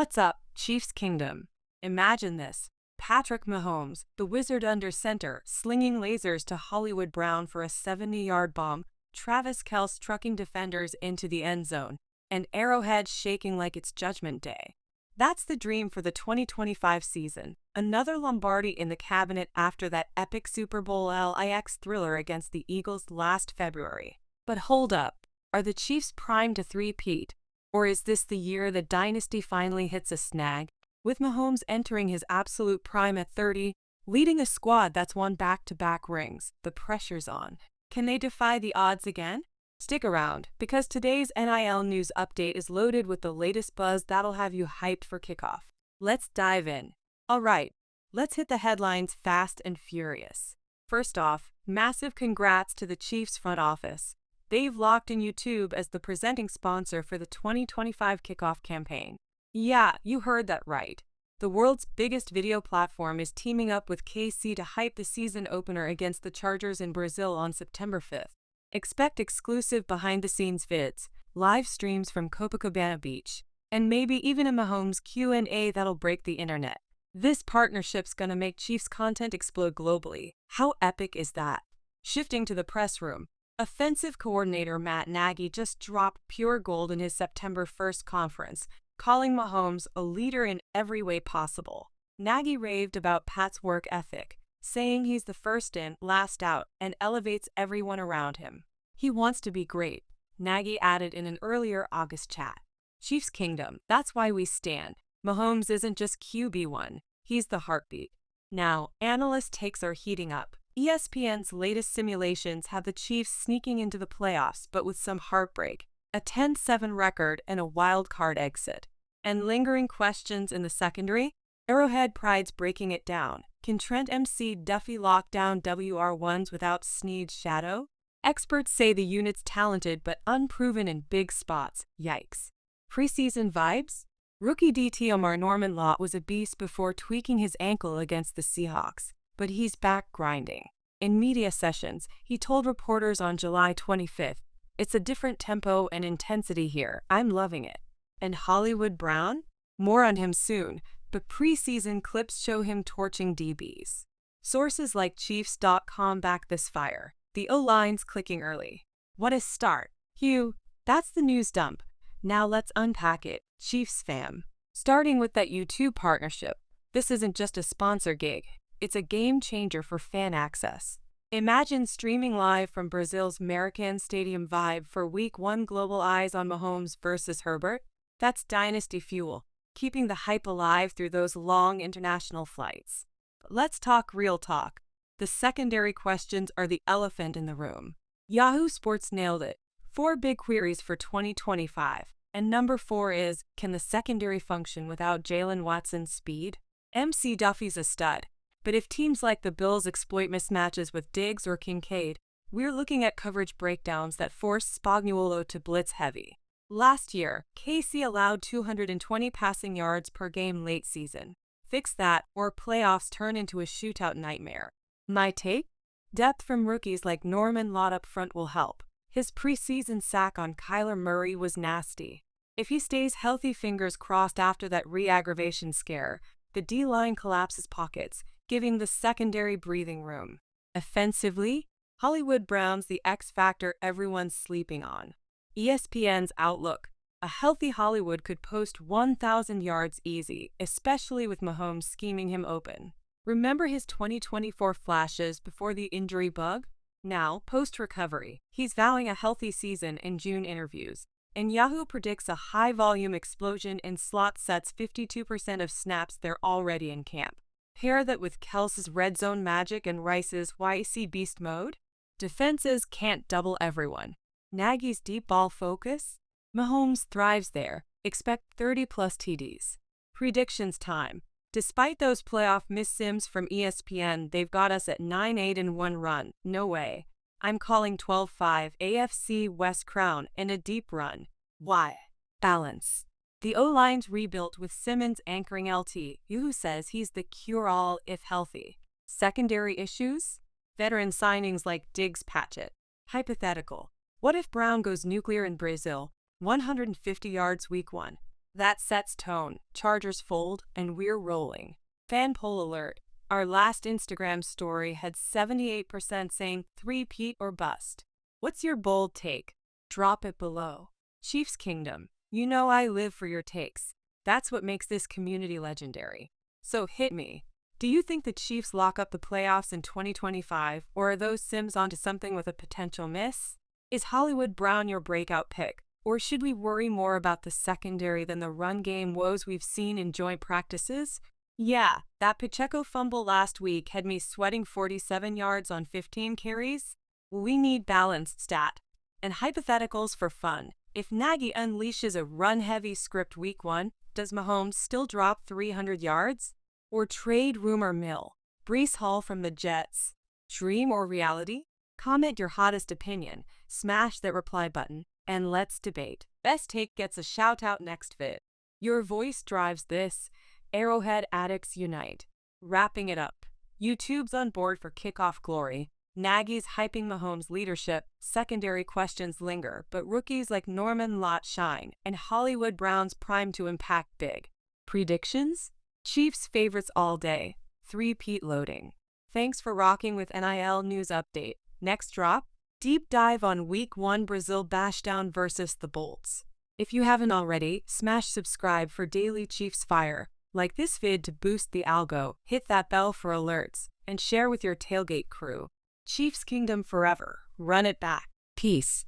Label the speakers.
Speaker 1: What's up, Chiefs Kingdom? Imagine this. Patrick Mahomes, the wizard under center, slinging lasers to Hollywood Brown for a 70-yard bomb, Travis Kelce trucking defenders into the end zone, and Arrowhead shaking like it's Judgment Day. That's the dream for the 2025 season. Another Lombardi in the cabinet after that epic Super Bowl LIX thriller against the Eagles last February. But hold up, are the Chiefs primed to three-peat? Or is this the year the dynasty finally hits a snag? With Mahomes entering his absolute prime at 30, leading a squad that's won back-to-back rings, the pressure's on. Can they defy the odds again? Stick around, because today's NIL news update is loaded with the latest buzz that'll have you hyped for kickoff. Let's dive in. Alright, let's hit the headlines fast and furious. First off, massive congrats to the Chiefs front office. They've locked in YouTube as the presenting sponsor for the 2025 kickoff campaign. Yeah, you heard that right. The world's biggest video platform is teaming up with KC to hype the season opener against the Chargers in Brazil on September 5th. Expect exclusive behind-the-scenes vids, live streams from Copacabana Beach, and maybe even a Mahomes Q&A that'll break the internet. This partnership's gonna make Chiefs content explode globally. How epic is that? Shifting to the press room, offensive coordinator Matt Nagy just dropped pure gold in his September 1st conference, calling Mahomes a leader in every way possible. Nagy raved about Pat's work ethic, saying he's the first in, last out, and elevates everyone around him. He wants to be great, Nagy added in an earlier August chat. Chiefs Kingdom, that's why we stand. Mahomes isn't just QB1, he's the heartbeat. Now, analyst takes are heating up. ESPN's latest simulations have the Chiefs sneaking into the playoffs, but with some heartbreak, a 10-7 record and a wild card exit. And lingering questions in the secondary? Arrowhead pride's breaking it down. Can Trent MC Duffy lock down WR1s without Snead's shadow? Experts say the unit's talented but unproven in big spots. Yikes. Preseason vibes? Rookie DT Omar Norman Lott was a beast before tweaking his ankle against the Seahawks, but he's back grinding. In media sessions, he told reporters on July 25th, "It's a different tempo and intensity here. I'm loving it." And Hollywood Brown? More on him soon, but preseason clips show him torching DBs. Sources like Chiefs.com back this fire. The O-line's clicking early. What a start. Hugh, that's the news dump. Now let's unpack it, Chiefs fam. Starting with that YouTube partnership. This isn't just a sponsor gig. It's a game changer for fan access. Imagine streaming live from Brazil's Maracanã Stadium vibe for Week 1 global eyes on Mahomes versus Herbert. That's dynasty fuel, keeping the hype alive through those long international flights. But let's talk real talk. The secondary questions are the elephant in the room. Yahoo Sports nailed it. 4 big queries for 2025. And number 4 is, can the secondary function without Jalen Watson's speed? MC Duffy's a stud. But if teams like the Bills exploit mismatches with Diggs or Kincaid, we're looking at coverage breakdowns that force Spagnuolo to blitz heavy. Last year, KC allowed 220 passing yards per game late season. Fix that, or playoffs turn into a shootout nightmare. My take? Depth from rookies like Norman Lott up front will help. His preseason sack on Kyler Murray was nasty. If he stays healthy, fingers crossed after that re-aggravation scare, the D-line collapses pockets, giving the secondary breathing room. Offensively, Hollywood Brown's the X factor everyone's sleeping on. ESPN's Outlook. A healthy Hollywood could post 1,000 yards easy, especially with Mahomes scheming him open. Remember his 2024 flashes before the injury bug? Now, post-recovery, he's vowing a healthy season in June interviews. And Yahoo predicts a high-volume explosion in slot sets 52% of snaps they're already in camp. Pair that with Kelce's red zone magic and Rice's YC beast mode? Defenses can't double everyone. Nagy's deep ball focus? Mahomes thrives there. Expect 30-plus TDs. Predictions time. Despite those playoff missims from ESPN, they've got us at 9-8-1 run. No way. I'm calling 12-5 AFC West crown and a deep run. Why? Balance. The O-line's rebuilt with Simmons anchoring LT, who says he's the cure-all if healthy. Secondary issues? Veteran signings like Diggs patch it. Hypothetical. What if Brown goes nuclear in Brazil, 150 yards week 1? That sets tone. Chargers fold, and we're rolling. Fan poll alert. Our last Instagram story had 78% saying three-peat or bust. What's your bold take? Drop it below. Chiefs Kingdom. You know I live for your takes. That's what makes this community legendary. So hit me. Do you think the Chiefs lock up the playoffs in 2025, or are those Sims onto something with a potential miss? Is Hollywood Brown your breakout pick, or should we worry more about the secondary than the run game woes we've seen in joint practices? Yeah, that Pacheco fumble last week had me sweating 47 yards on 15 carries. We need balanced stat. And hypotheticals for fun. If Nagy unleashes a run-heavy script week 1, does Mahomes still drop 300 yards? Or trade rumor mill? Breece Hall from the Jets. Dream or reality? Comment your hottest opinion, smash that reply button, and let's debate. Best take gets a shout out next vid. Your voice drives this. Arrowhead addicts unite. Wrapping it up. YouTube's on board for kickoff glory. Nagy's hyping Mahomes' leadership. Secondary questions linger, but rookies like Norman Lott shine, and Hollywood Brown's primed to impact big. Predictions? Chiefs favorites all day. Three-peat loading. Thanks for rocking with NIL News Update. Next drop? Deep dive on Week 1 Brazil Bashdown versus the Bolts. If you haven't already, smash subscribe for daily Chiefs fire. Like this vid to boost the algo, hit that bell for alerts, and share with your tailgate crew. Chiefs Kingdom forever. Run it back. Peace.